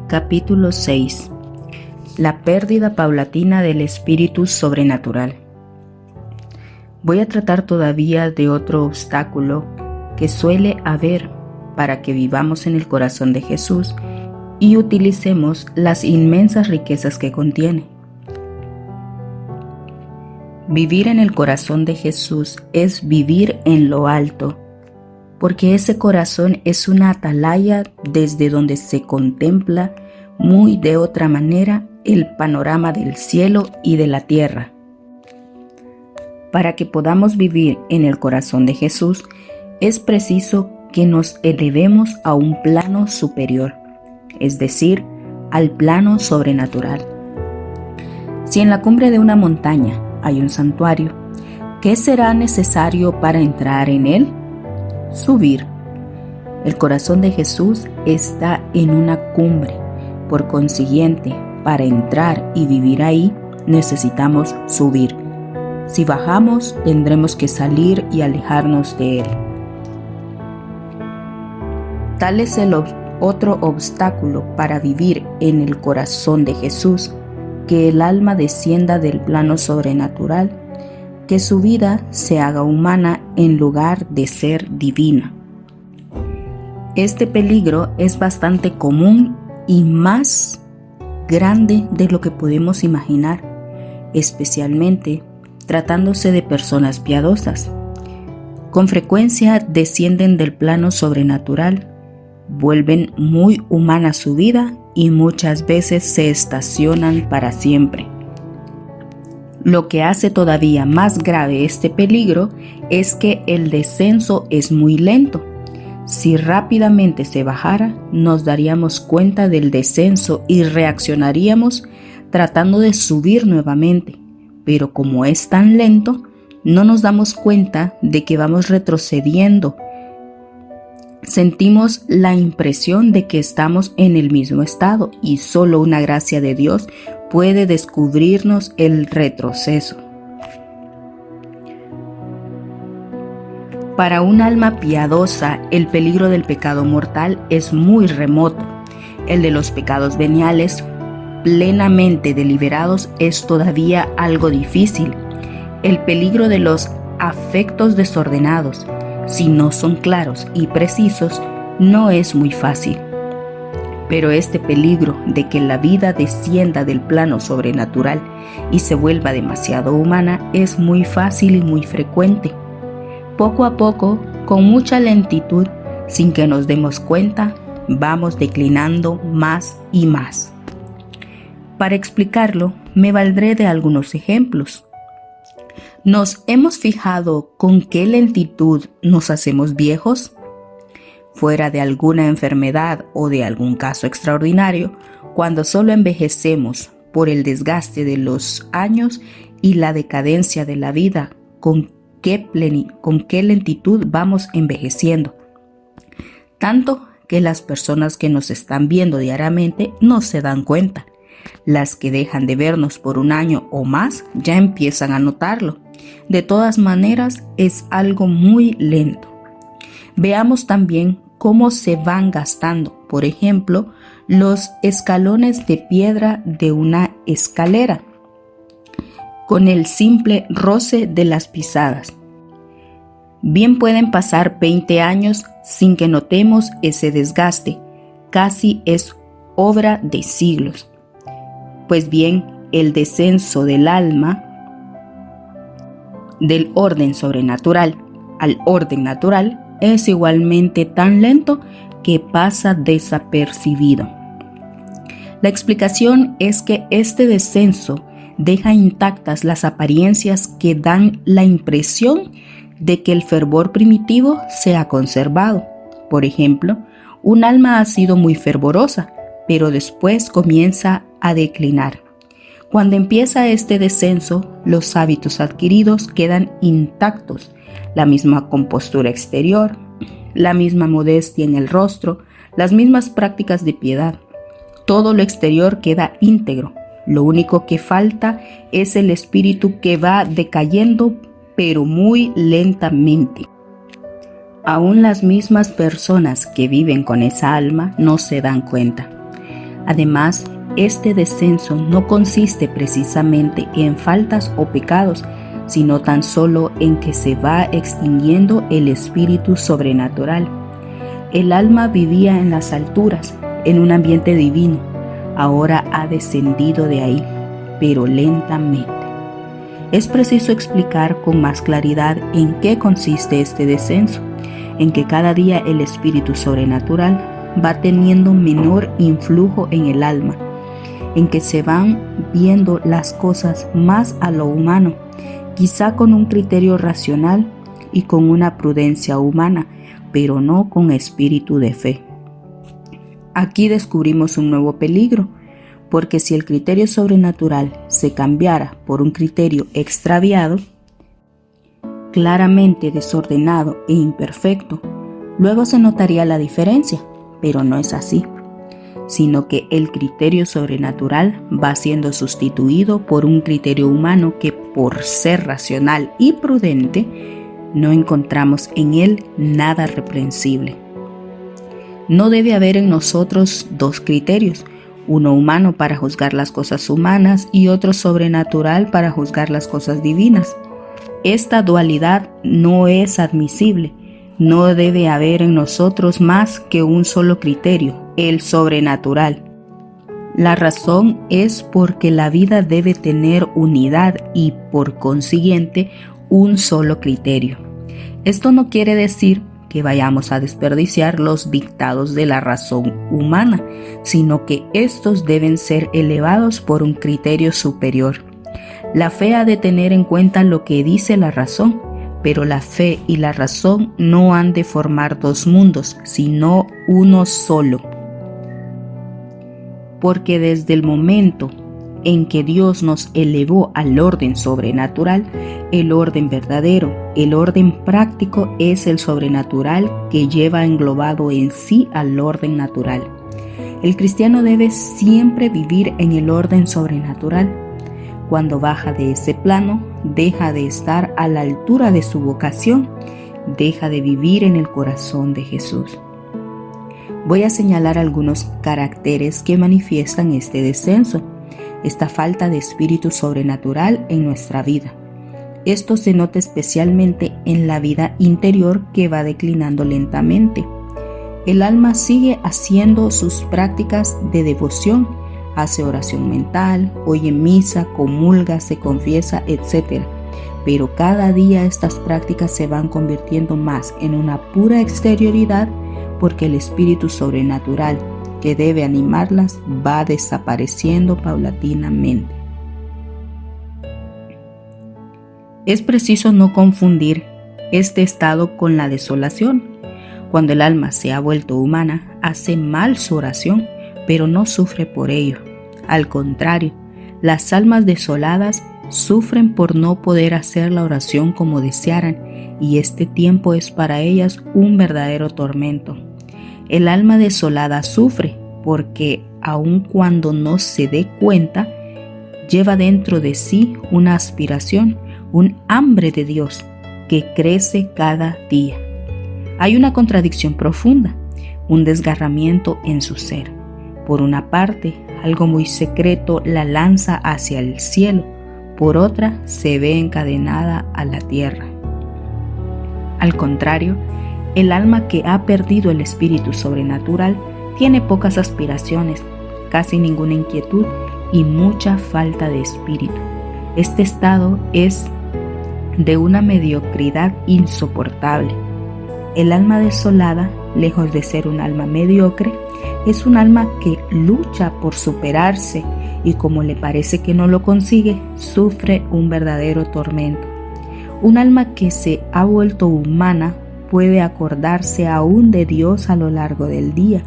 Capítulo 6. La pérdida paulatina del espíritu sobrenatural. Voy a tratar todavía de otro obstáculo que suele haber para que vivamos en el corazón de Jesús y utilicemos las inmensas riquezas que contiene. Vivir en el corazón de Jesús es vivir en lo alto, porque ese corazón es una atalaya desde donde se contempla muy de otra manera el panorama del cielo y de la tierra. Para que podamos vivir en el corazón de Jesús, es preciso que nos elevemos a un plano superior, es decir, al plano sobrenatural. Si en la cumbre de una montaña hay un santuario, ¿qué será necesario para entrar en él? Subir. El corazón de Jesús está en una cumbre. Por consiguiente, para entrar y vivir ahí, necesitamos subir. Si bajamos, tendremos que salir y alejarnos de él. Tal es el otro obstáculo para vivir en el corazón de Jesús, que el alma descienda del plano sobrenatural, que su vida se haga humana en lugar de ser divina. Este peligro es bastante común y más grande de lo que podemos imaginar, especialmente tratándose de personas piadosas. Con frecuencia descienden del plano sobrenatural, vuelven muy humana su vida y muchas veces se estacionan para siempre. Lo que hace todavía más grave este peligro es que el descenso es muy lento. Si rápidamente se bajara, nos daríamos cuenta del descenso y reaccionaríamos tratando de subir nuevamente. Pero como es tan lento, no nos damos cuenta de que vamos retrocediendo. Sentimos la impresión de que estamos en el mismo estado y solo una gracia de Dios puede descubrirnos el retroceso. Para un alma piadosa, el peligro del pecado mortal es muy remoto. El de los pecados veniales, plenamente deliberados, es todavía algo difícil. El peligro de los afectos desordenados, si no son claros y precisos, no es muy fácil. Pero este peligro de que la vida descienda del plano sobrenatural y se vuelva demasiado humana es muy fácil y muy frecuente. Poco a poco, con mucha lentitud, sin que nos demos cuenta, vamos declinando más y más. Para explicarlo, me valdré de algunos ejemplos. ¿Nos hemos fijado con qué lentitud nos hacemos viejos? Fuera de alguna enfermedad o de algún caso extraordinario, cuando solo envejecemos por el desgaste de los años y la decadencia de la vida, ¿con qué lentitud vamos envejeciendo? Tanto que las personas que nos están viendo diariamente no se dan cuenta. Las que dejan de vernos por un año o más ya empiezan a notarlo. De todas maneras, es algo muy lento. Veamos también cómo se van gastando, por ejemplo, los escalones de piedra de una escalera, con el simple roce de las pisadas. Bien pueden pasar 20 años sin que notemos ese desgaste, casi es obra de siglos. Pues bien, el descenso del alma del orden sobrenatural al orden natural es igualmente tan lento que pasa desapercibido. La explicación es que este descenso deja intactas las apariencias que dan la impresión de que el fervor primitivo se ha conservado. Por ejemplo, un alma ha sido muy fervorosa, pero después comienza a declinar. Cuando empieza este descenso, los hábitos adquiridos quedan intactos, la misma compostura exterior, la misma modestia en el rostro, las mismas prácticas de piedad. Todo lo exterior queda íntegro. Lo único que falta es el espíritu que va decayendo, pero muy lentamente. Aún las mismas personas que viven con esa alma no se dan cuenta. Además, este descenso no consiste precisamente en faltas o pecados, sino tan solo en que se va extinguiendo el espíritu sobrenatural. El alma vivía en las alturas, en un ambiente divino. Ahora ha descendido de ahí, pero lentamente. Es preciso explicar con más claridad en qué consiste este descenso, en que cada día el espíritu sobrenatural va teniendo menor influjo en el alma, en que se van viendo las cosas más a lo humano, quizá con un criterio racional y con una prudencia humana, pero no con espíritu de fe. Aquí descubrimos un nuevo peligro, porque si el criterio sobrenatural se cambiara por un criterio extraviado, claramente desordenado e imperfecto, luego se notaría la diferencia, pero no es así, sino que el criterio sobrenatural va siendo sustituido por un criterio humano que, por ser racional y prudente, no encontramos en él nada reprensible. No debe haber en nosotros dos criterios, uno humano para juzgar las cosas humanas y otro sobrenatural para juzgar las cosas divinas. Esta dualidad no es admisible. No debe haber en nosotros más que un solo criterio, el sobrenatural. La razón es porque la vida debe tener unidad y, por consiguiente, un solo criterio. Esto no quiere decir que vayamos a desperdiciar los dictados de la razón humana, sino que estos deben ser elevados por un criterio superior. La fe ha de tener en cuenta lo que dice la razón, pero la fe y la razón no han de formar dos mundos, sino uno solo. Porque desde el momento en que Dios nos elevó al orden sobrenatural, el orden verdadero, el orden práctico es el sobrenatural que lleva englobado en sí al orden natural. El cristiano debe siempre vivir en el orden sobrenatural. Cuando baja de ese plano, deja de estar a la altura de su vocación, deja de vivir en el corazón de Jesús. Voy a señalar algunos caracteres que manifiestan este descenso, esta falta de espíritu sobrenatural en nuestra vida. Esto se nota especialmente en la vida interior que va declinando lentamente. El alma sigue haciendo sus prácticas de devoción, hace oración mental, oye misa, comulga, se confiesa, etc. Pero cada día estas prácticas se van convirtiendo más en una pura exterioridad porque el espíritu sobrenatural que debe animarlas va desapareciendo paulatinamente. Es preciso no confundir este estado con la desolación. Cuando el alma se ha vuelto humana, hace mal su oración, pero no sufre por ello. Al contrario, las almas desoladas sufren por no poder hacer la oración como desearan, y este tiempo es para ellas un verdadero tormento. El alma desolada sufre porque, aun cuando no se dé cuenta, lleva dentro de sí una aspiración, un hambre de Dios que crece cada día. Hay una contradicción profunda, un desgarramiento en su ser. Por una parte, algo muy secreto la lanza hacia el cielo, por otra, se ve encadenada a la tierra. Al contrario, el alma que ha perdido el espíritu sobrenatural tiene pocas aspiraciones, casi ninguna inquietud y mucha falta de espíritu. Este estado es de una mediocridad insoportable. El alma desolada, lejos de ser un alma mediocre, es un alma que lucha por superarse y como le parece que no lo consigue, sufre un verdadero tormento. Un alma que se ha vuelto humana puede acordarse aún de Dios a lo largo del día,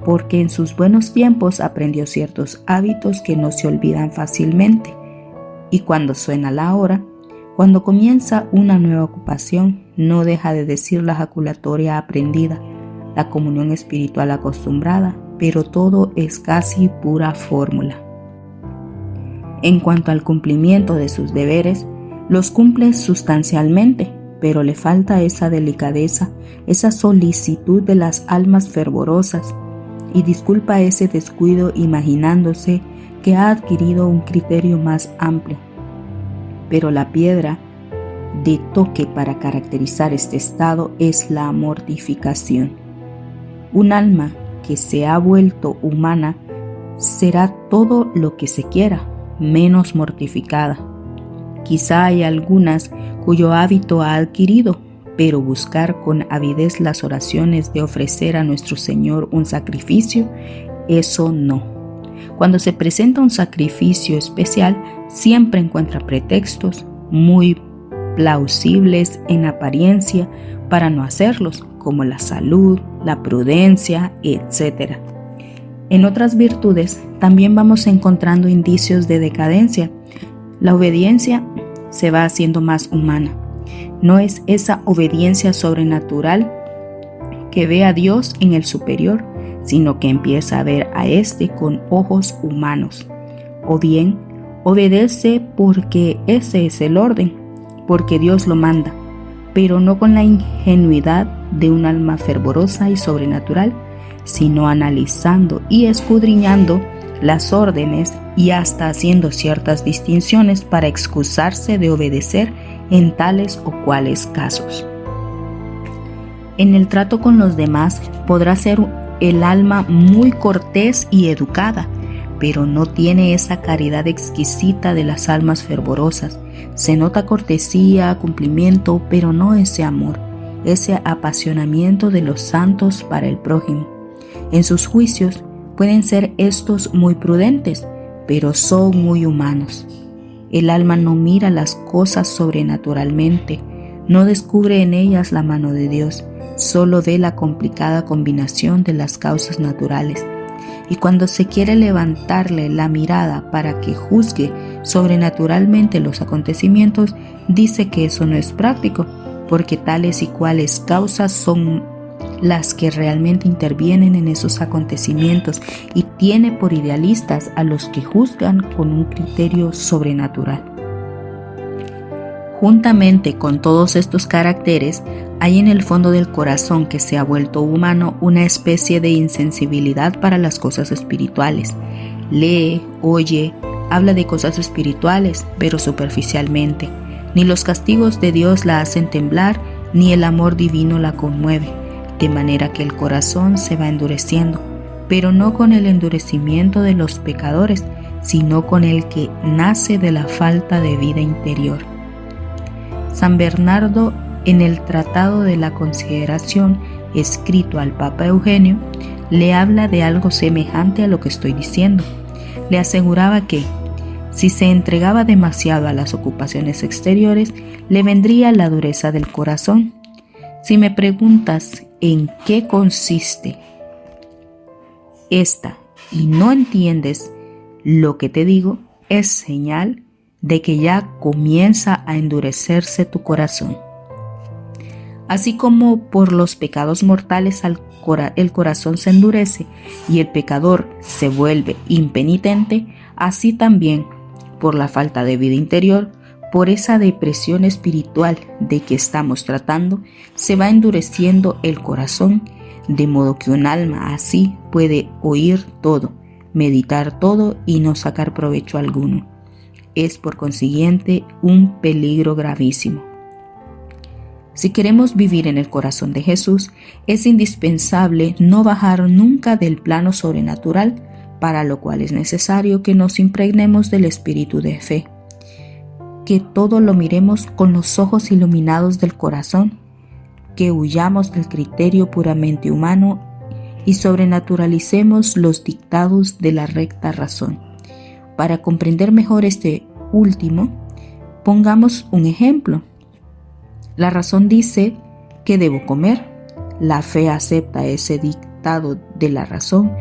porque en sus buenos tiempos aprendió ciertos hábitos que no se olvidan fácilmente. Y cuando suena la hora, cuando comienza una nueva ocupación, no deja de decir la jaculatoria aprendida, la comunión espiritual acostumbrada, pero todo es casi pura fórmula. En cuanto al cumplimiento de sus deberes, los cumple sustancialmente, pero le falta esa delicadeza, esa solicitud de las almas fervorosas. y disculpa ese descuido imaginándose que ha adquirido un criterio más amplio. Pero la piedra de toque para caracterizar este estado es la mortificación. Un alma que se ha vuelto humana será todo lo que se quiera, menos mortificada. Quizá hay algunas cuyo hábito ha adquirido, pero buscar con avidez las oraciones de ofrecer a nuestro Señor un sacrificio, eso no. Cuando se presenta un sacrificio especial, siempre encuentra pretextos muy plausibles en apariencia para no hacerlos, como la salud, la prudencia, etc. En otras virtudes también vamos encontrando indicios de decadencia. La obediencia se va haciendo más humana. No es esa obediencia sobrenatural que ve a Dios en el superior, sino que empieza a ver a éste con ojos humanos. O bien, obedece porque ese es el orden, porque Dios lo manda, pero no con la ingenuidad de un alma fervorosa y sobrenatural, sino analizando y escudriñando las órdenes y hasta haciendo ciertas distinciones para excusarse de obedecer en tales o cuales casos. En el trato con los demás podrá ser el alma muy cortés y educada, pero no tiene esa caridad exquisita de las almas fervorosas. Se nota cortesía, cumplimiento, pero no ese amor, ese apasionamiento de los santos para el prójimo. En sus juicios pueden ser estos muy prudentes, pero son muy humanos. El alma no mira las cosas sobrenaturalmente, no descubre en ellas la mano de Dios, solo ve la complicada combinación de las causas naturales. Y cuando se quiere levantarle la mirada para que juzgue sobrenaturalmente los acontecimientos, dice que eso no es práctico, porque tales y cuales causas son las que realmente intervienen en esos acontecimientos, y tiene por idealistas a los que juzgan con un criterio sobrenatural. Juntamente con todos estos caracteres, hay en el fondo del corazón que se ha vuelto humano una especie de insensibilidad para las cosas espirituales. Lee, oye, habla de cosas espirituales, pero superficialmente. Ni los castigos de Dios la hacen temblar, ni el amor divino la conmueve, de manera que el corazón se va endureciendo, pero no con el endurecimiento de los pecadores, sino con el que nace de la falta de vida interior. San Bernardo, en el Tratado de la Consideración, escrito al Papa Eugenio, le habla de algo semejante a lo que estoy diciendo. Le aseguraba que, si se entregaba demasiado a las ocupaciones exteriores, le vendría la dureza del corazón. Si me preguntas en qué consiste esta y no entiendes lo que te digo, es señal de que ya comienza a endurecerse tu corazón. Así como por los pecados mortales el corazón se endurece y el pecador se vuelve impenitente, así también por la falta de vida interior, por esa depresión espiritual de que estamos tratando, se va endureciendo el corazón, de modo que un alma así puede oír todo, meditar todo y no sacar provecho alguno. Es por consiguiente un peligro gravísimo. Si queremos vivir en el corazón de Jesús, es indispensable no bajar nunca del plano sobrenatural, para lo cual es necesario que nos impregnemos del espíritu de fe, que todo lo miremos con los ojos iluminados del corazón, que huyamos del criterio puramente humano y sobrenaturalicemos los dictados de la recta razón. Para comprender mejor este último, pongamos un ejemplo. La razón dice que debo comer. La fe acepta ese dictado de la razón,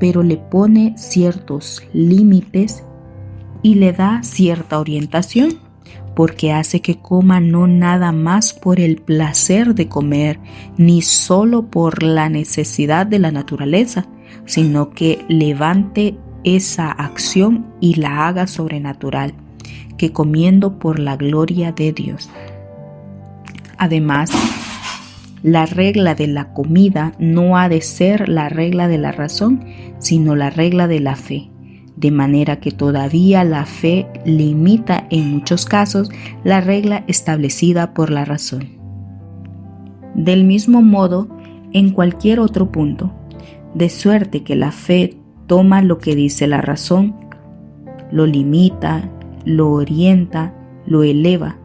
pero le pone ciertos límites y le da cierta orientación, porque hace que coma no nada más por el placer de comer, ni solo por la necesidad de la naturaleza, sino que levante esa acción y la haga sobrenatural, que comiendo por la gloria de Dios. Además, La regla de la comida no ha de ser la regla de la razón, sino la regla de la fe. De manera que todavía la fe limita en muchos casos la regla establecida por la razón. Del mismo modo, en cualquier otro punto, de suerte que la fe toma lo que dice la razón, lo limita, lo orienta, lo eleva,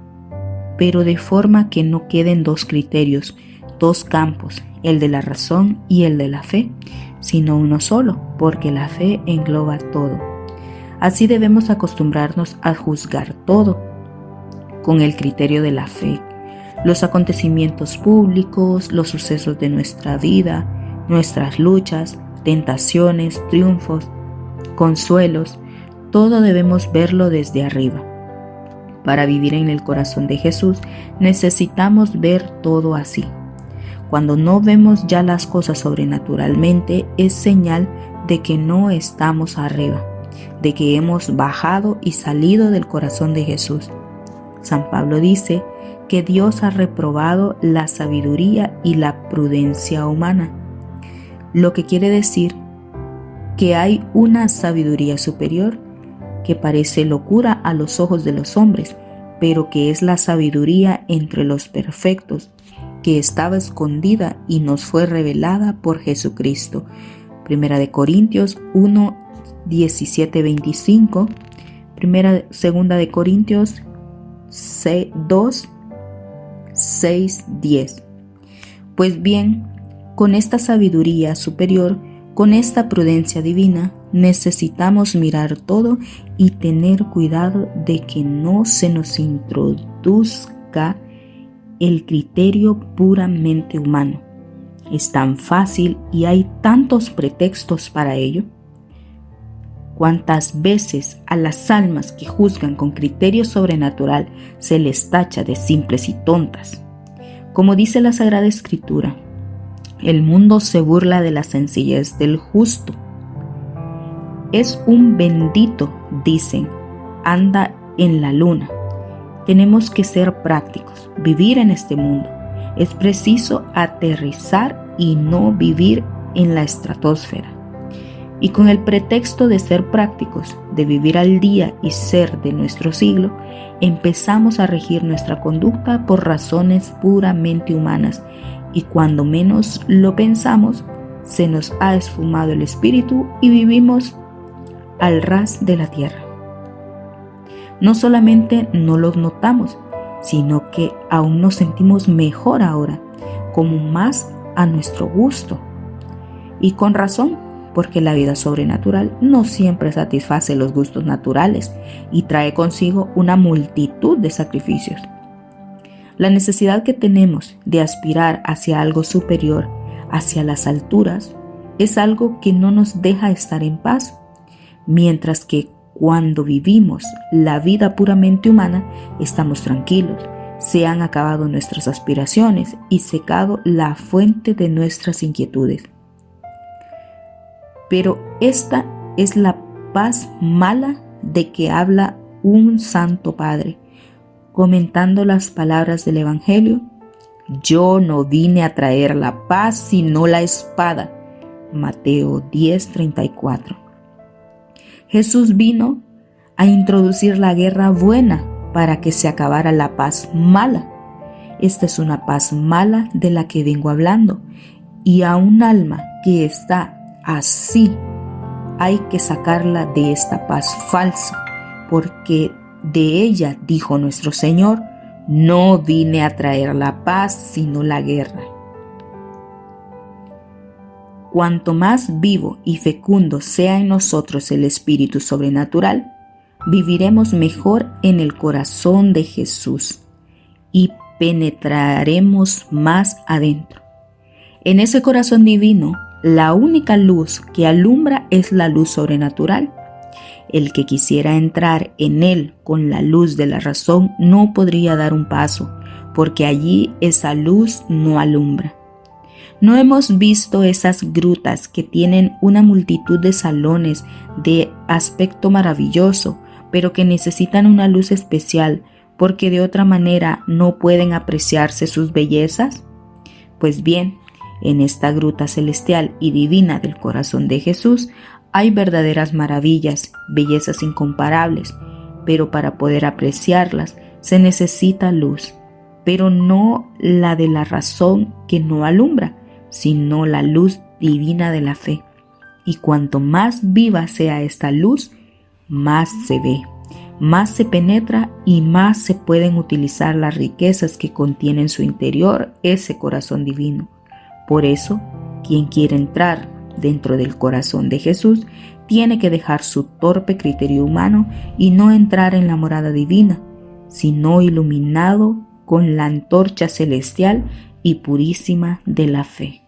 pero de forma que no queden dos criterios, dos campos, el de la razón y el de la fe, sino uno solo, porque la fe engloba todo. Así debemos acostumbrarnos a juzgar todo con el criterio de la fe. Los acontecimientos públicos, los sucesos de nuestra vida, nuestras luchas, tentaciones, triunfos, consuelos, todo debemos verlo desde arriba. Para vivir en el corazón de Jesús necesitamos ver todo así. Cuando no vemos ya las cosas sobrenaturalmente, es señal de que no estamos arriba, de que hemos bajado y salido del corazón de Jesús. San Pablo dice que Dios ha reprobado la sabiduría y la prudencia humana, lo que quiere decir que hay una sabiduría superior que parece locura a los ojos de los hombres, pero que es la sabiduría entre los perfectos, que estaba escondida y nos fue revelada por Jesucristo. Primera de Corintios 1, 17, 25, segunda de Corintios 2, 6, 10. Pues bien, con esta sabiduría superior, con esta prudencia divina, necesitamos mirar todo y tener cuidado de que no se nos introduzca el criterio puramente humano. Es tan fácil y hay tantos pretextos para ello. ¿Cuántas veces a las almas que juzgan con criterio sobrenatural se les tacha de simples y tontas? Como dice la Sagrada Escritura, el mundo se burla de la sencillez del justo. Es un bendito, dicen, anda en la luna. Tenemos que ser prácticos, vivir en este mundo. Es preciso aterrizar y no vivir en la estratosfera. Y con el pretexto de ser prácticos, de vivir al día y ser de nuestro siglo, empezamos a regir nuestra conducta por razones puramente humanas, y cuando menos lo pensamos, se nos ha esfumado el espíritu y vivimos al ras de la tierra. No solamente no lo notamos, sino que aún nos sentimos mejor ahora, como más a nuestro gusto. Y con razón, porque la vida sobrenatural no siempre satisface los gustos naturales y trae consigo una multitud de sacrificios. La necesidad que tenemos de aspirar hacia algo superior, hacia las alturas, es algo que no nos deja estar en paz, mientras que cuando vivimos la vida puramente humana, estamos tranquilos, se han acabado nuestras aspiraciones y secado la fuente de nuestras inquietudes. Pero esta es la paz mala de que habla un Santo Padre, comentando las palabras del Evangelio: yo no vine a traer la paz sino la espada. Mateo 10:34. Jesús vino a introducir la guerra buena para que se acabara la paz mala. Esta es una paz mala de la que vengo hablando, y a un alma que está así hay que sacarla de esta paz falsa, porque de ella dijo nuestro Señor: no vine a traer la paz sino la guerra. Cuanto más vivo y fecundo sea en nosotros el espíritu sobrenatural, viviremos mejor en el corazón de Jesús y penetraremos más adentro. En ese corazón divino, la única luz que alumbra es la luz sobrenatural. El que quisiera entrar en él con la luz de la razón no podría dar un paso, porque allí esa luz no alumbra. ¿No hemos visto esas grutas que tienen una multitud de salones de aspecto maravilloso, pero que necesitan una luz especial porque de otra manera no pueden apreciarse sus bellezas? Pues bien, en esta gruta celestial y divina del corazón de Jesús hay verdaderas maravillas, bellezas incomparables, pero para poder apreciarlas se necesita luz, pero no la de la razón que no alumbra, sino la luz divina de la fe. Y cuanto más viva sea esta luz, más se ve, más se penetra y más se pueden utilizar las riquezas que contiene en su interior ese corazón divino. Por eso, quien quiere entrar dentro del corazón de Jesús tiene que dejar su torpe criterio humano y no entrar en la morada divina, sino iluminado con la antorcha celestial y purísima de la fe.